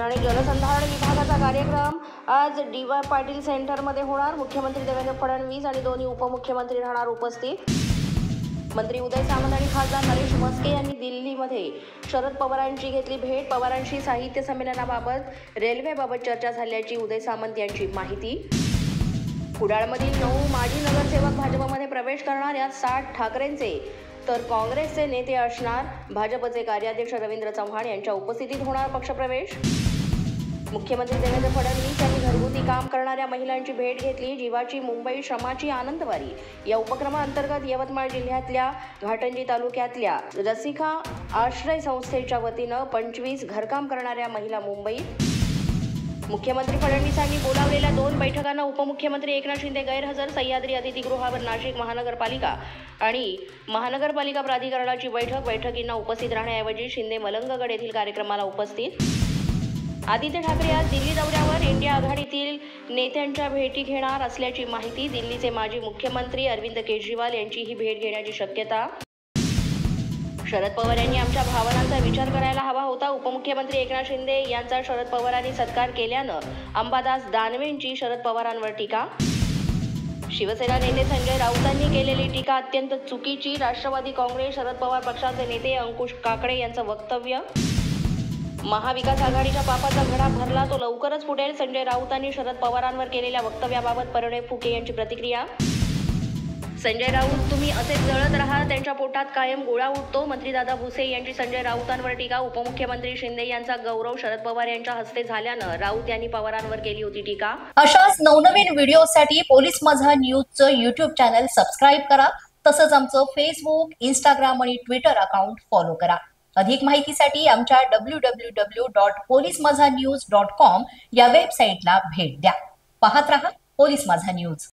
आणि जलसंधारण विभागाचा कार्यक्रम आज डी.वाय. पाटील सेंटरमध्ये होणार। मुख्यमंत्री देवेंद्र फडणवीस आणि दोन्ही उपमुख्यमंत्री राहणार उपस्थित। मंत्री उदय सामंत आणि खासदार नरेश म्हस्के यांनी दिल्लीमध्ये शरद पवारांची घेतली भेट। पवारांशी साहित्य संमेलनाबाबत रेल्वेबाबत चर्चा झाल्याची उदय सामंत यांची माहिती। कुडाळमधील 9 माजी नगरसेवक भाजपमध्ये प्रवेश करणार। यात 60 ठाकरेंचे तर काँग्रेसचे नेते असणार। भाजपचे कार्याध्यक्ष रवींद्र चव्हाण यांच्या उपस्थितीत होणार पक्षप्रवेश। मुख्यमंत्री देवेंद्र फडणवीस यांनी घरगुती काम करणाऱ्या महिलांची भेट घेतली। जीवाची मुंबई श्रमाची आनंदवारी या उपक्रमाअंतर्गत यवतमाळ जिल्ह्यातल्या घाटंजी तालुक्यातल्या रसिका आश्रय संस्थेच्या वतीनं 25 घरकाम करणाऱ्या महिला मुंबईत। मुख्यमंत्री फडणवीसांनी बोलावलेल्या 2 बैठकांना उपमुख्यमंत्री एकनाथ शिंदे गैरहजर। सह्याद्री अतिथीगृहावर नाशिक महानगरपालिका आणि महानगरपालिका प्राधिकरणाची बैठकींना उपस्थित राहण्याऐवजी शिंदे मलंगगड येथील कार्यक्रमाला उपस्थित। आदित्य ठाकरे आज दिल्ली दौऱ्यावर। इंडिया आघाडीतील नेत्यांच्या भेटी घेणार असल्याची माहिती। दिल्लीचे माजी मुख्यमंत्री अरविंद केजरीवाल यांची ही भेट घेण्याची शक्यता। शरद पवार यांनी आमच्या भावनांचा विचार करायला हवा होता। उपमुख्यमंत्री एकनाथ शिंदे यांचा शरद पवारांनी सत्कार केल्यानं अंबादास दानवेंची शरद पवारांवर टीका। शिवसेना नेते संजय राऊतांनी केलेली टीका अत्यंत चुकीची। राष्ट्रवादी काँग्रेस शरद पवार पक्षाचे नेते अंकुश काकडे यांचं वक्तव्य। महाविकास आघाडीच्या पापाचा घडा भरला तो लवकरच फुटेल। संजय राऊतांनी शरद पवारांवर केलेल्या वक्तव्याबाबत प्रणय फुके यांची प्रतिक्रिया। संजय राऊत तुम्ही असेच जळत राहा, त्यांच्या पोटात कायम गोळा उठतो। मंत्री दादा भुसे यांची संजय राऊतांवर टीका। उपमुख्यमंत्री शिंदे यांचा गौरव शरद पवार यांच्या हस्ते झाल्यानं राऊत यांनी पवारांवर केली होती टीका। अशाच नवनवीन व्हिडिओसाठी पोलीस माझा न्यूजचं YouTube चॅनल सबस्क्राईब करा। तसंच आमचं फेसबुक, इंस्टाग्राम आणि ट्विटर अकाउंट फॉलो करा। अधिक माहितीसाठी आमच्या www.polismazhanews.com या वेबसाईटला भेट द्या। पाहत रहा पोलीस माझा न्यूज।